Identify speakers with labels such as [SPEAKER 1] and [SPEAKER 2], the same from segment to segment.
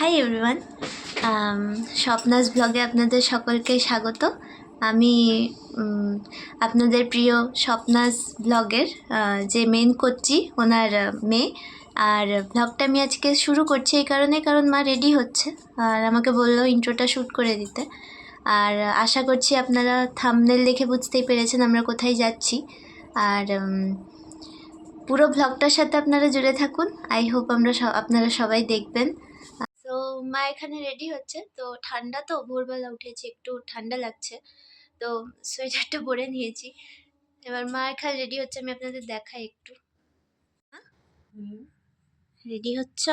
[SPEAKER 1] Hi everyone, স্বপ্নাস ব্লগে আপনাদের সকলকে স্বাগত। আমি আপনাদের প্রিয় স্বপ্নাস ব্লগের যে মেন করছি ওনার মেয়ে। আর ব্লগটা আমি আজকে শুরু করছি এই কারণ মা রেডি হচ্ছে আর আমাকে বললো ইন্ট্রোটা শ্যুট করে দিতে। আর আশা করছি আপনারা থাম্বনেল দেখে বুঝতেই পেরেছেন আমরা কোথায় যাচ্ছি। আর পুরো ব্লগটার সাথে আপনারা জুড়ে থাকুন। আই হোপ আপনারা সবাই দেখবেন। তো মা এখানে রেডি হচ্ছে, তো ঠান্ডা, তো ভোরবেলা উঠেছি, একটু ঠান্ডা লাগছে, তো সোয়েটারটা পরে নিয়েছি। এবার মা এখানে রেডি হচ্ছে, আমি আপনাদের দেখাই একটু। রেডি হচ্ছ?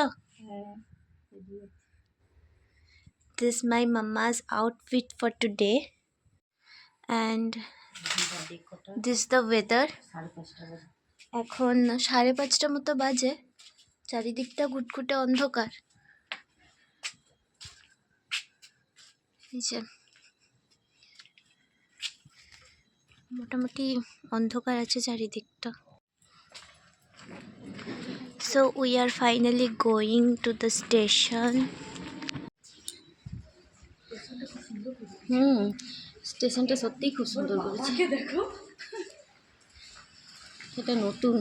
[SPEAKER 1] This my mamma's outfit for today and this the weather. এখন 5:30 মতো বাজে, চারিদিকটা ঘুটঘুটে অন্ধকার। মোটামুটি অন্ধকার আছে চারিদিকটা। So we are finally going to the station.
[SPEAKER 2] স্টেশনটা সত্যিই খুব সুন্দর করেছে। দেখো, এটা নতুন,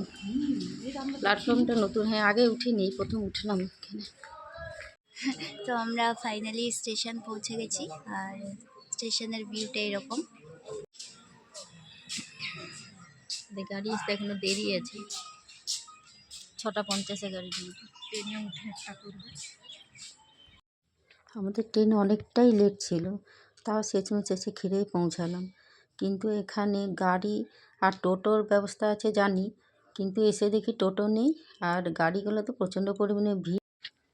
[SPEAKER 2] প্ল্যাটফর্মটা নতুন। হ্যাঁ, আগে উঠিনি, প্রথম উঠলাম এখানে।
[SPEAKER 1] তো আমরা ফাইনালি স্টেশন পৌঁছে গেছি আর স্টেশনের ভিউটা এরকম।
[SPEAKER 2] গাড়ি আসতে এখনো দেরি আছে, 6:50 গাড়ি ঢুকবে। ট্রেনে উঠে একটা করবে। আমাদের ট্রেন অনেকটাই লেট ছিল, তাও চেঁচে খিরেই পৌঁছালাম। কিন্তু এখানে গাড়ি আর টোটোর ব্যবস্থা আছে জানি, কিন্তু এসে দেখি টোটো নেই আর গাড়িগুলো তো প্রচণ্ড পরিমাণে ভিড়।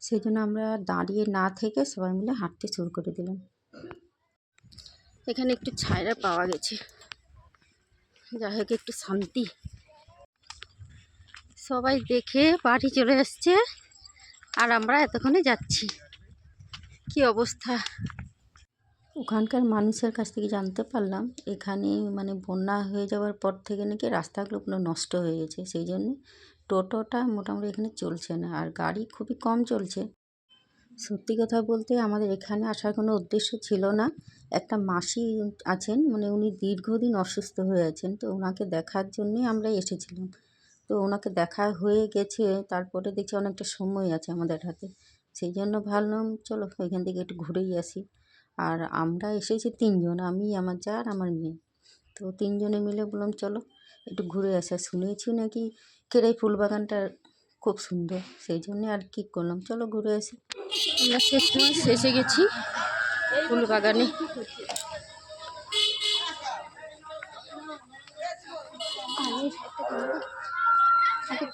[SPEAKER 2] সেই জন্য আমরা দাঁড়িয়ে না থেকে সবাই মিলে হাঁটতে শুরু করে দিলাম। এখানে একটু ছায়া পাওয়া গেছে, যাই হোক একটু শান্তি। সবাই দেখে বাড়ি চলে আসছে আর আমরা এতক্ষণে যাচ্ছি। কি অবস্থা! ওখানকার মানুষের কাছ থেকে জানতে পারলাম এখানে মানে বন্যা হয়ে যাওয়ার পর থেকে নাকি রাস্তাগুলো পুরো নষ্ট হয়ে গেছে, সেই জন্যে টোটোটা মোটামুটি এখানে চলছে না আর গাড়ি খুবই কম চলছে। সত্যি কথা বলতে আমাদের এখানে আসার কোনো উদ্দেশ্য ছিল না। একটা মাসি আছেন, মানে উনি দীর্ঘদিন অসুস্থ হয়ে আছেন, তো ওনাকে দেখার জন্যই আমরা এসেছিলাম। তো ওনাকে দেখা হয়ে গেছে, তারপরে দেখছি অনেকটা সময় আছে আমাদের হাতে, সেই জন্য ভাবলাম চলো ওইখান থেকে একটু ঘুরেই আসি। আর আমরা এসেছি 3 জন, আমি, আমার জা আর আমার মেয়ে। তো 3 জনে মিলে বললাম চলো একটু ঘুরে আসা। শুনেছি নাকি কেরাই ফুলবাগানটা খুব সুন্দর, সেই জন্যে আর কি করলাম, চলো ঘুরে আসি। আমরা শেষে গেছি ফুলবাগানে।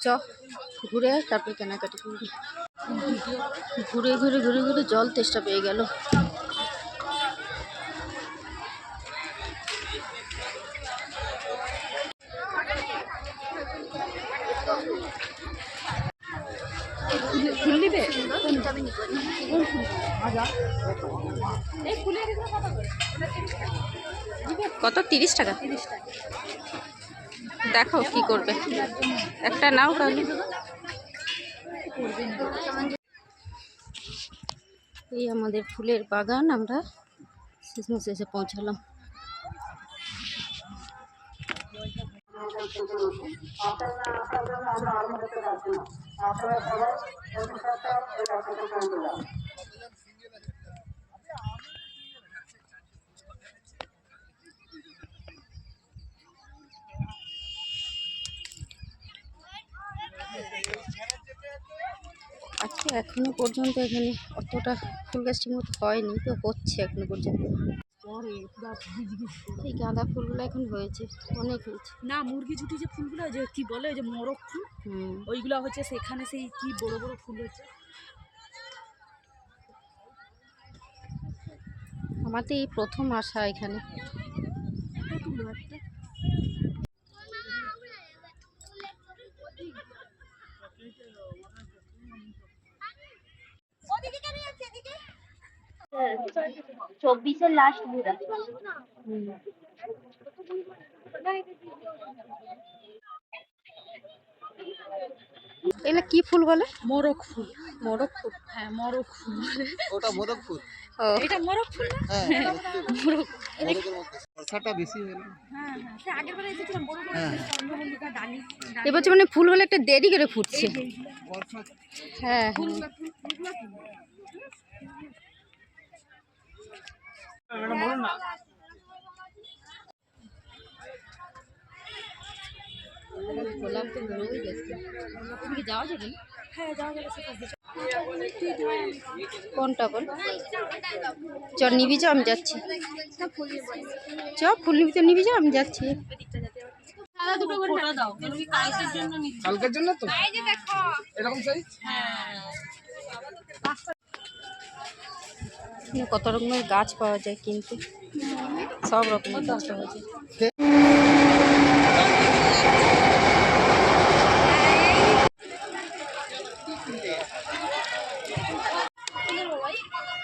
[SPEAKER 2] চ ঘুরে তারপরে কেনাকাটি করবি। ঘুরে ঘুরে ঘুরে ঘুরে জল তেষ্টা পেয়ে গেল। কত? 30 টাকা। দেখো কি করবে, একটা নাও তাহলে। এই আমাদের ফুলের বাগান, আমরা শেষে পৌঁছালাম। আজকে এখনো পর্যন্ত এখানে অতটা ফুল গাছটির মতো হয়নি, তো হচ্ছে এখনো পর্যন্ত। এই গাঁদা ফুলগুলো এখন হয়েছে, অনেক হয়েছে।
[SPEAKER 3] না, মুরগি ঝুটি যে ফুলগুলো যে কি বলে, ওই যে মরক ফুল, ওইগুলো হচ্ছে সেখানে, সেই কি বড় বড় ফুল হচ্ছে।
[SPEAKER 2] আমার তো এই প্রথম আসা এখানে।
[SPEAKER 1] চব্বিশের লাস্ট ঘুরা।
[SPEAKER 2] এগুলো কি ফুল বলে?
[SPEAKER 3] মোরগ ফুল।
[SPEAKER 2] মোরগ ফুল।
[SPEAKER 3] হ্যাঁ, মোরগ ফুল বলে।
[SPEAKER 4] ওটা মোদক ফুল।
[SPEAKER 2] ও
[SPEAKER 3] এটা মোরগ ফুল না?
[SPEAKER 4] হ্যাঁ,
[SPEAKER 3] মোরগ।
[SPEAKER 4] মোদকের মধ্যে খরচাটা বেশি হলো।
[SPEAKER 3] হ্যাঁ, হ্যাঁ। সে আগের বারে এসেছিলাম বড় বড় চন্দ্রমল্লিকা ডালি।
[SPEAKER 2] এবছর মানে ফুলগুলো একটা দেরি করে ফুটছে।
[SPEAKER 4] বর্ষা
[SPEAKER 2] হ্যাঁ
[SPEAKER 3] ফুলগুলো ফুলগুলো কি?
[SPEAKER 2] যাওয়া যাবে না?
[SPEAKER 3] হ্যাঁ, যাওয়া যাবে সেটা।
[SPEAKER 2] কোনটা বল? চ নিবি চ, আমি যাচ্ছি। চ ফুল নিবি তো নিবি চ, আমি যাচ্ছি।
[SPEAKER 4] কালকের জন্য তো এরকম সাইজ।
[SPEAKER 2] কত রকমের গাছ পাওয়া যায়, কিন্তু সব রকমের গাছ পাওয়া যায়।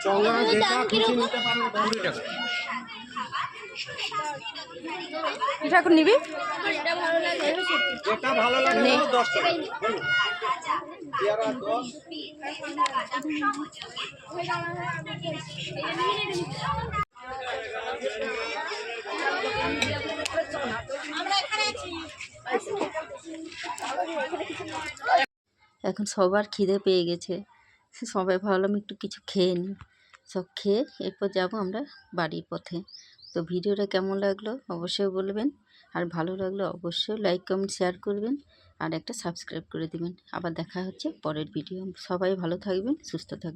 [SPEAKER 4] চওড়া যেটা খুশি নিতে পারো 50 টাকা।
[SPEAKER 2] এটা এখন নিবি?
[SPEAKER 4] যেটা ভালো লাগে
[SPEAKER 2] নে।
[SPEAKER 4] 10 টাকা। পেয়ারা 10।
[SPEAKER 2] এখন সবার খিদে পেয়ে গেছে, সবাই ভাবলাম একটু কিছু খেয়ে নিই। সব খেয়ে এরপর যাব আমরা বাড়ির পথে। তো ভিডিওটা কেমন লাগলো অবশ্যই বলবেন, আর ভালো লাগলো অবশ্যই লাইক কমেন্ট শেয়ার করবেন, আর একটা সাবস্ক্রাইব করে দিবেন। আবার দেখা হচ্ছে পরের ভিডিও। সবাই ভালো থাকবেন, সুস্থ থাকবেন।